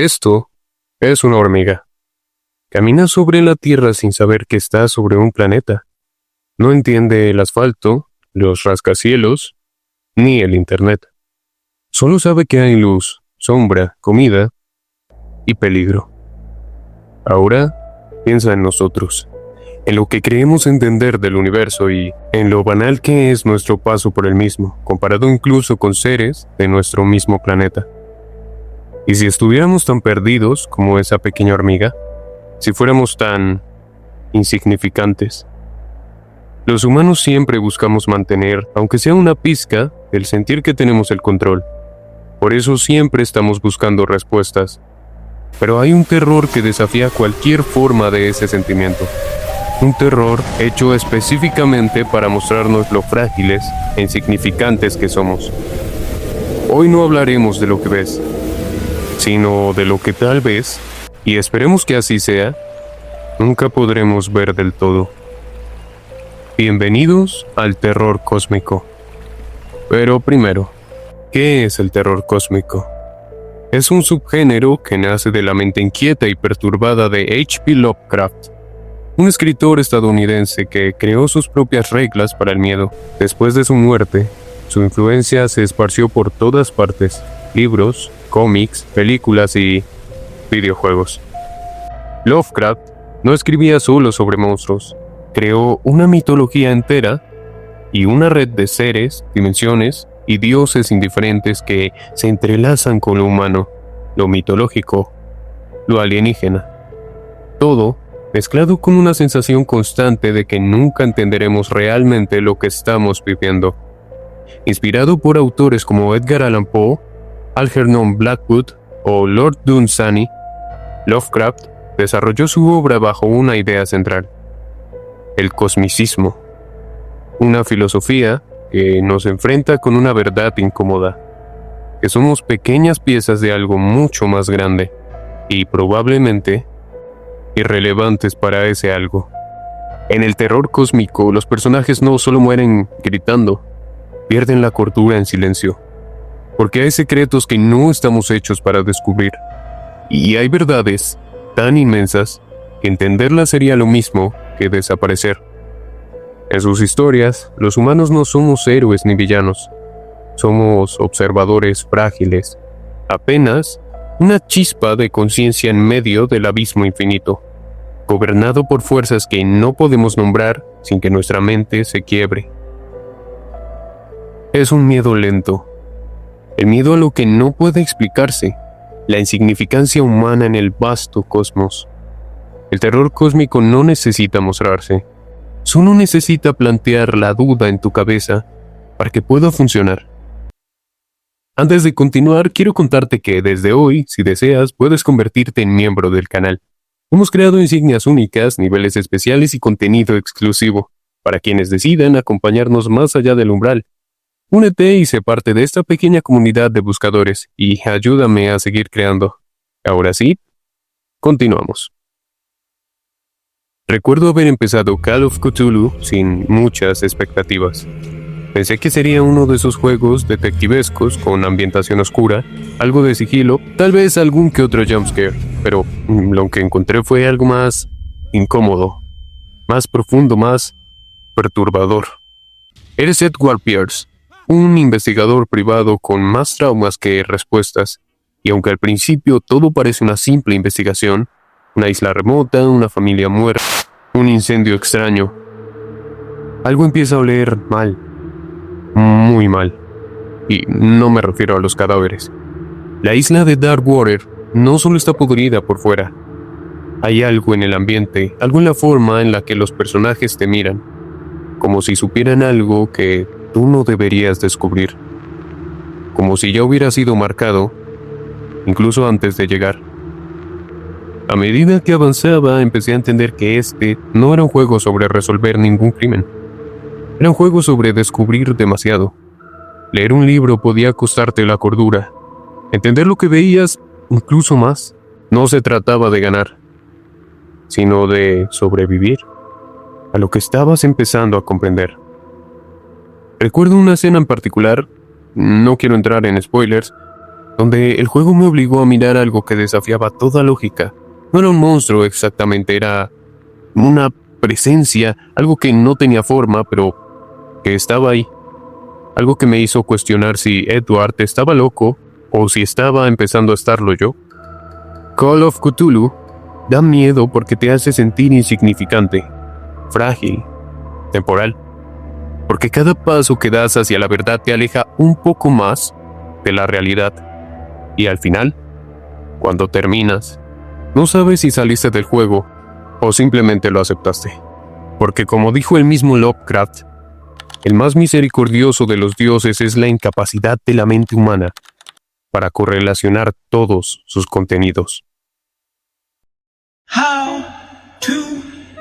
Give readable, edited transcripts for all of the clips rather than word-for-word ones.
Esto es una hormiga. Camina sobre la Tierra sin saber que está sobre un planeta. No entiende el asfalto, los rascacielos, ni el Internet. Solo sabe que hay luz, sombra, comida y peligro. Ahora piensa en nosotros, en lo que creemos entender del universo y en lo banal que es nuestro paso por el mismo, comparado incluso con seres de nuestro mismo planeta. ¿Y si estuviéramos tan perdidos como esa pequeña hormiga? Si fuéramos tan insignificantes. Los humanos siempre buscamos mantener, aunque sea una pizca, el sentir que tenemos el control. Por eso siempre estamos buscando respuestas. Pero hay un terror que desafía cualquier forma de ese sentimiento. Un terror hecho específicamente para mostrarnos lo frágiles e insignificantes que somos. Hoy no hablaremos de lo que ves, sino de lo que tal vez, y esperemos que así sea, nunca podremos ver del todo. Bienvenidos al terror cósmico. Pero primero, ¿qué es el terror cósmico? Es un subgénero que nace de la mente inquieta y perturbada de H.P. Lovecraft, un escritor estadounidense que creó sus propias reglas para el miedo. Después de su muerte, su influencia se esparció por todas partes: libros, cómics, películas y videojuegos. Lovecraft no escribía solo sobre monstruos, creó una mitología entera y una red de seres, dimensiones y dioses indiferentes que se entrelazan con lo humano, lo mitológico, lo alienígena. Todo mezclado con una sensación constante de que nunca entenderemos realmente lo que estamos viviendo. Inspirado por autores como Edgar Allan Poe, Algernon Blackwood o Lord Dunsany, Lovecraft desarrolló su obra bajo una idea central: el cosmicismo, una filosofía que nos enfrenta con una verdad incómoda, que somos pequeñas piezas de algo mucho más grande y probablemente irrelevantes para ese algo. En el terror cósmico, los personajes no solo mueren gritando, pierden la cordura en silencio, porque hay secretos que no estamos hechos para descubrir, y hay verdades tan inmensas que entenderlas sería lo mismo que desaparecer. En sus historias, los humanos no somos héroes ni villanos, somos observadores frágiles, apenas una chispa de conciencia en medio del abismo infinito, gobernado por fuerzas que no podemos nombrar sin que nuestra mente se quiebre. Es un miedo lento, el miedo a lo que no puede explicarse, la insignificancia humana en el vasto cosmos. El terror cósmico no necesita mostrarse, solo necesita plantear la duda en tu cabeza para que pueda funcionar. Antes de continuar, quiero contarte que desde hoy, si deseas, puedes convertirte en miembro del canal. Hemos creado insignias únicas, niveles especiales y contenido exclusivo para quienes decidan acompañarnos más allá del umbral. Únete y sé parte de esta pequeña comunidad de buscadores y ayúdame a seguir creando. Ahora sí, continuamos. Recuerdo haber empezado Call of Cthulhu sin muchas expectativas. Pensé que sería uno de esos juegos detectivescos con ambientación oscura, algo de sigilo, tal vez algún que otro jumpscare, pero lo que encontré fue algo más incómodo, más profundo, más perturbador. Eres Edward Pierce, un investigador privado con más traumas que respuestas, y aunque al principio todo parece una simple investigación, una isla remota, una familia muerta, un incendio extraño, algo empieza a oler mal, muy mal, y no me refiero a los cadáveres. La isla de Darkwater no solo está podrida por fuera, hay algo en el ambiente, algo en la forma en la que los personajes te miran, como si supieran algo que tú no deberías descubrir, como si ya hubiera sido marcado, incluso antes de llegar. A medida que avanzaba, empecé a entender que este no era un juego sobre resolver ningún crimen. Era un juego sobre descubrir demasiado. Leer un libro podía costarte la cordura. Entender lo que veías, incluso más. No se trataba de ganar, sino de sobrevivir a lo que estabas empezando a comprender. Recuerdo una escena en particular, no quiero entrar en spoilers, donde el juego me obligó a mirar algo que desafiaba toda lógica. No era un monstruo exactamente, era una presencia, algo que no tenía forma, pero que estaba ahí. Algo que me hizo cuestionar si Edward estaba loco o si estaba empezando a estarlo yo. Call of Cthulhu da miedo porque te hace sentir insignificante, frágil, temporal. Porque cada paso que das hacia la verdad te aleja un poco más de la realidad. Y al final, cuando terminas, no sabes si saliste del juego o simplemente lo aceptaste. Porque como dijo el mismo Lovecraft, el más misericordioso de los dioses es la incapacidad de la mente humana para correlacionar todos sus contenidos. How to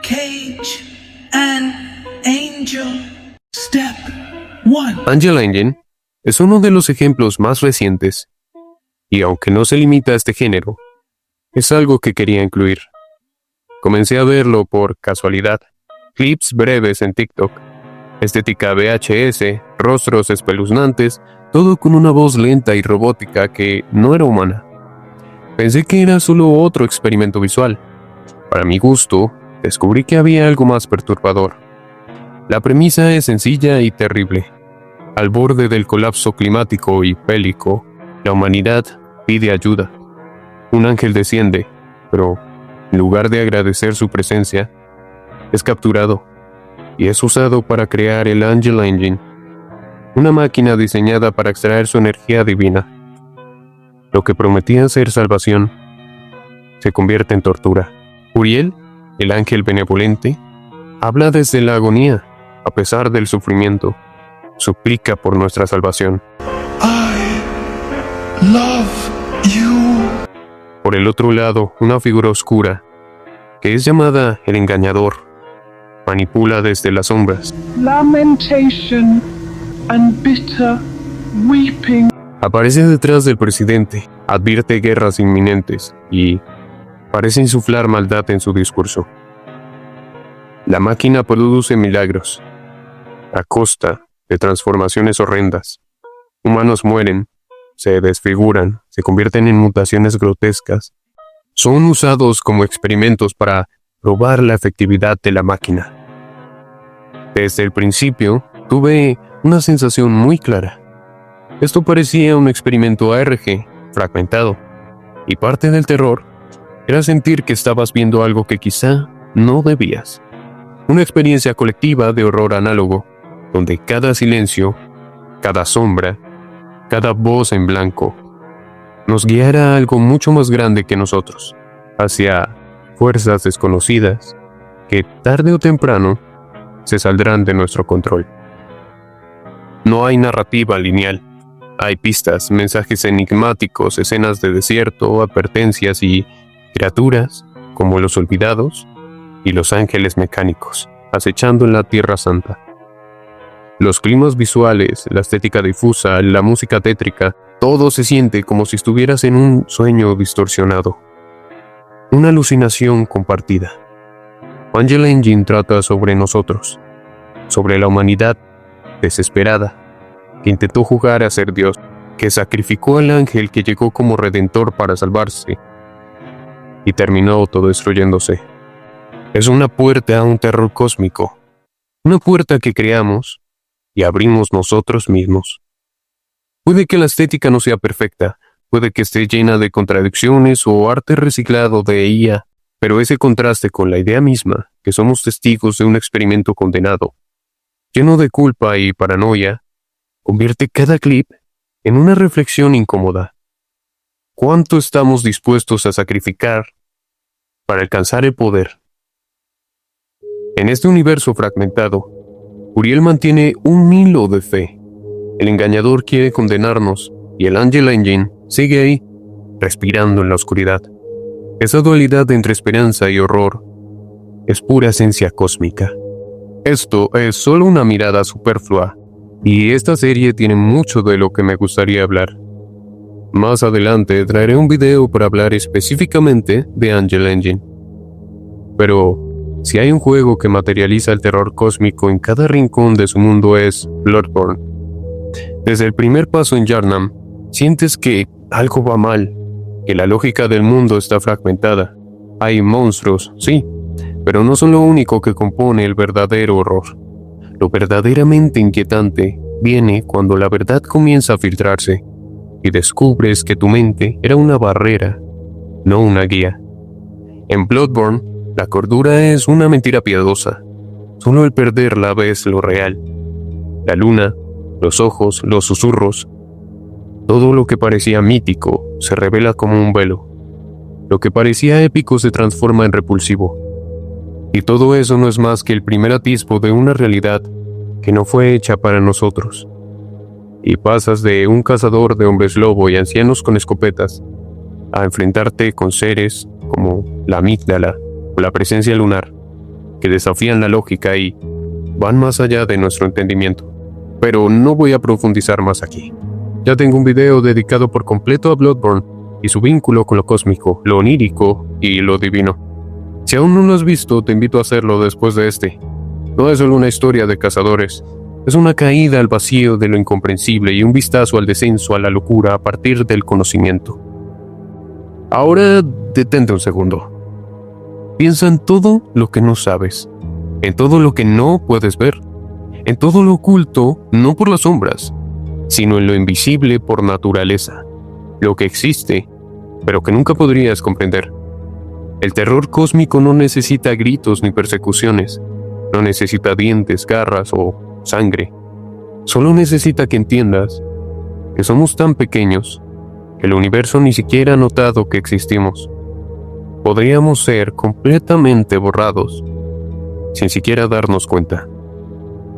cage an angel. Step 1. Angel Engine es uno de los ejemplos más recientes, y aunque no se limita a este género, es algo que quería incluir. Comencé a verlo por casualidad, clips breves en TikTok, estética VHS, rostros espeluznantes, todo con una voz lenta y robótica que no era humana. Pensé que era solo otro experimento visual. Para mi gusto, descubrí que había algo más perturbador. La premisa es sencilla y terrible. Al borde del colapso climático y bélico, la humanidad pide ayuda. Un ángel desciende, pero en lugar de agradecer su presencia, es capturado y es usado para crear el Angel Engine, una máquina diseñada para extraer su energía divina. Lo que prometía ser salvación se convierte en tortura. Uriel, el ángel benevolente, habla desde la agonía, a pesar del sufrimiento, suplica por nuestra salvación. I love you. Por el otro lado, una figura oscura, que es llamada el engañador, manipula desde las sombras. Lamentation and bitter weeping. Aparece detrás del presidente, advierte guerras inminentes y parece insuflar maldad en su discurso. La máquina produce milagros, a costa de transformaciones horrendas. Humanos mueren, se desfiguran, se convierten en mutaciones grotescas. Son usados como experimentos para probar la efectividad de la máquina. Desde el principio, tuve una sensación muy clara. Esto parecía un experimento ARG, fragmentado, y parte del terror era sentir que estabas viendo algo que quizá no debías. Una experiencia colectiva de horror análogo, donde cada silencio, cada sombra, cada voz en blanco, nos guiara a algo mucho más grande que nosotros, hacia fuerzas desconocidas que tarde o temprano se saldrán de nuestro control. No hay narrativa lineal. Hay pistas, mensajes enigmáticos, escenas de desierto, advertencias y criaturas como los olvidados y los ángeles mecánicos, acechando en la Tierra Santa. Los climas visuales, la estética difusa, la música tétrica, todo se siente como si estuvieras en un sueño distorsionado. Una alucinación compartida. Angel Engine trata sobre nosotros, sobre la humanidad desesperada, que intentó jugar a ser Dios, que sacrificó al ángel que llegó como redentor para salvarse, y terminó autodestruyéndose. Es una puerta a un terror cósmico, una puerta que creamos y abrimos nosotros mismos. Puede que la estética no sea perfecta, puede que esté llena de contradicciones o arte reciclado de IA, pero ese contraste con la idea misma, que somos testigos de un experimento condenado, lleno de culpa y paranoia, convierte cada clip en una reflexión incómoda. ¿Cuánto estamos dispuestos a sacrificar para alcanzar el poder? En este universo fragmentado, Uriel mantiene un hilo de fe. El engañador quiere condenarnos y el Angel Engine sigue ahí, respirando en la oscuridad. Esa dualidad entre esperanza y horror es pura esencia cósmica. Esto es solo una mirada superflua, y esta serie tiene mucho de lo que me gustaría hablar. Más adelante traeré un video para hablar específicamente de Angel Engine. Pero si hay un juego que materializa el terror cósmico en cada rincón de su mundo es Bloodborne. Desde el primer paso en Yharnam, sientes que algo va mal, que la lógica del mundo está fragmentada. Hay monstruos, sí, pero no son lo único que compone el verdadero horror. Lo verdaderamente inquietante viene cuando la verdad comienza a filtrarse y descubres que tu mente era una barrera, no una guía. En Bloodborne, la cordura es una mentira piadosa. Solo el perderla ves lo real. La luna, los ojos, los susurros. Todo lo que parecía mítico se revela como un velo. Lo que parecía épico se transforma en repulsivo. Y todo eso no es más que el primer atisbo de una realidad que no fue hecha para nosotros. Y pasas de un cazador de hombres lobo y ancianos con escopetas a enfrentarte con seres como la amígdala o la presencia lunar, que desafían la lógica y van más allá de nuestro entendimiento. Pero no voy a profundizar más aquí. Ya tengo un video dedicado por completo a Bloodborne y su vínculo con lo cósmico, lo onírico y lo divino. Si aún no lo has visto, te invito a hacerlo después de este. No es solo una historia de cazadores, es una caída al vacío de lo incomprensible y un vistazo al descenso a la locura a partir del conocimiento. Ahora detente un segundo. Piensa en todo lo que no sabes, en todo lo que no puedes ver, en todo lo oculto, no por las sombras, sino en lo invisible por naturaleza, lo que existe, pero que nunca podrías comprender. El terror cósmico no necesita gritos ni persecuciones, no necesita dientes, garras o sangre. Solo necesita que entiendas que somos tan pequeños que el universo ni siquiera ha notado que existimos. Podríamos ser completamente borrados sin siquiera darnos cuenta.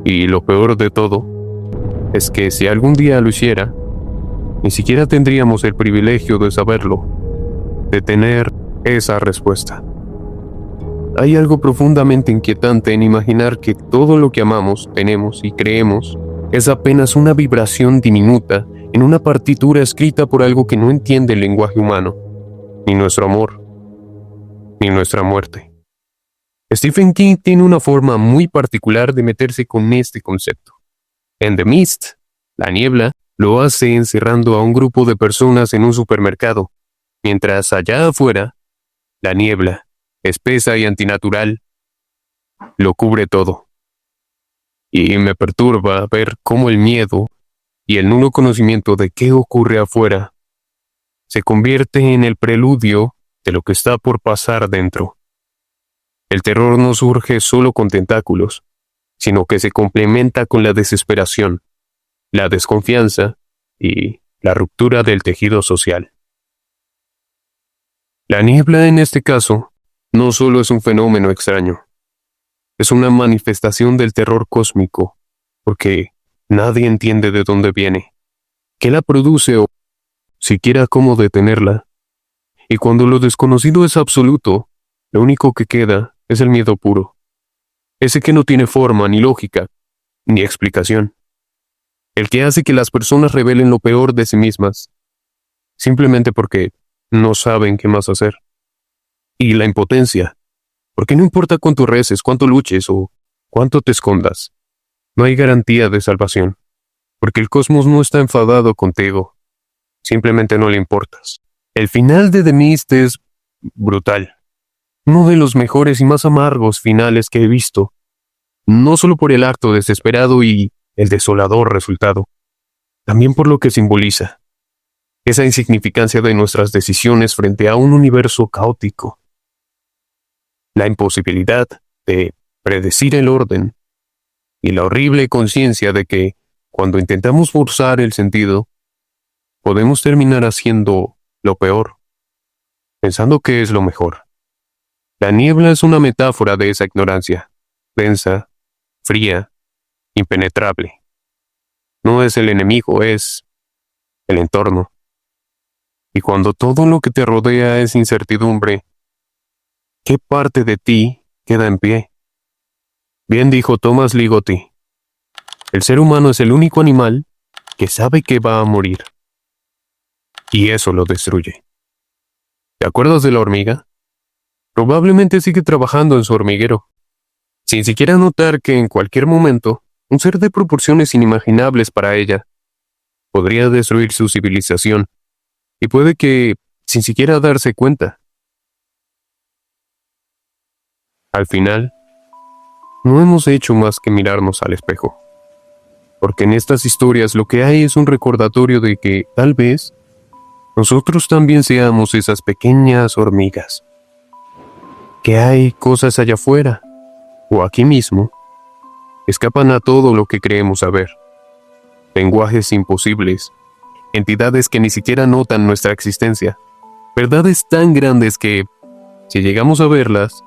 Y lo peor de todo es que si algún día lo hiciera, ni siquiera tendríamos el privilegio de saberlo, de tener esa respuesta. Hay algo profundamente inquietante en imaginar que todo lo que amamos, tenemos y creemos es apenas una vibración diminuta en una partitura escrita por algo que no entiende el lenguaje humano, ni nuestro amor, ni nuestra muerte. Stephen King tiene una forma muy particular de meterse con este concepto. En The Mist, La Niebla, lo hace encerrando a un grupo de personas en un supermercado, mientras allá afuera, la niebla, espesa y antinatural, lo cubre todo. Y me perturba ver cómo el miedo y el nulo conocimiento de qué ocurre afuera se convierte en el preludio de lo que está por pasar dentro. El terror no surge solo con tentáculos, sino que se complementa con la desesperación, la desconfianza y la ruptura del tejido social. La niebla en este caso no solo es un fenómeno extraño, es una manifestación del terror cósmico, porque nadie entiende de dónde viene, qué la produce o siquiera cómo detenerla. Y cuando lo desconocido es absoluto, lo único que queda es el miedo puro, ese que no tiene forma ni lógica, ni explicación. El que hace que las personas revelen lo peor de sí mismas, simplemente porque no saben qué más hacer. Y la impotencia, porque no importa cuánto reces, cuánto luches o cuánto te escondas, no hay garantía de salvación, porque el cosmos no está enfadado contigo, simplemente no le importas. El final de The Mist es brutal, uno de los mejores y más amargos finales que he visto, no solo por el acto desesperado y el desolador resultado, también por lo que simboliza, esa insignificancia de nuestras decisiones frente a un universo caótico, la imposibilidad de predecir el orden y la horrible conciencia de que, cuando intentamos forzar el sentido, podemos terminar haciendo lo peor, pensando que es lo mejor. La niebla es una metáfora de esa ignorancia, densa, fría, impenetrable. No es el enemigo, es el entorno. Y cuando todo lo que te rodea es incertidumbre, ¿qué parte de ti queda en pie? Bien dijo Thomas Ligotti, el ser humano es el único animal que sabe que va a morir. Y eso lo destruye. ¿Te acuerdas de la hormiga? Probablemente sigue trabajando en su hormiguero, sin siquiera notar que en cualquier momento, un ser de proporciones inimaginables para ella podría destruir su civilización, y puede que sin siquiera darse cuenta. Al final, no hemos hecho más que mirarnos al espejo, porque en estas historias lo que hay es un recordatorio de que, tal vez, nosotros también seamos esas pequeñas hormigas, que hay cosas allá afuera, o aquí mismo, que escapan a todo lo que creemos saber. Lenguajes imposibles, entidades que ni siquiera notan nuestra existencia, verdades tan grandes que, si llegamos a verlas,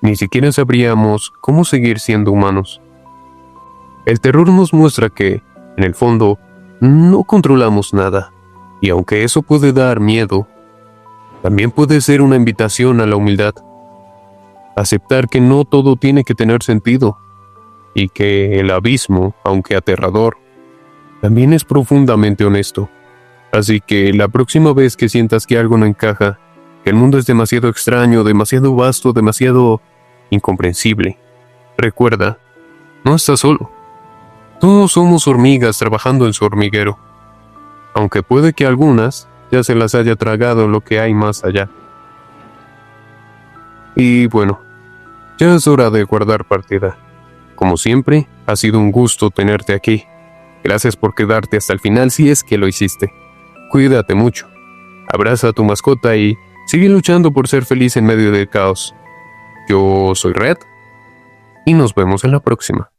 ni siquiera sabríamos cómo seguir siendo humanos. El terror nos muestra que, en el fondo, no controlamos nada, y aunque eso puede dar miedo, también puede ser una invitación a la humildad. Aceptar que no todo tiene que tener sentido, y que el abismo, aunque aterrador, también es profundamente honesto. Así que la próxima vez que sientas que algo no encaja, que el mundo es demasiado extraño, demasiado vasto, demasiado incomprensible, recuerda, no estás solo. Todos somos hormigas trabajando en su hormiguero, aunque puede que algunas ya se las haya tragado lo que hay más allá. Y bueno, ya es hora de guardar partida. Como siempre, ha sido un gusto tenerte aquí. Gracias por quedarte hasta el final si es que lo hiciste. Cuídate mucho. Abraza a tu mascota y sigue luchando por ser feliz en medio del caos. Yo soy Red y nos vemos en la próxima.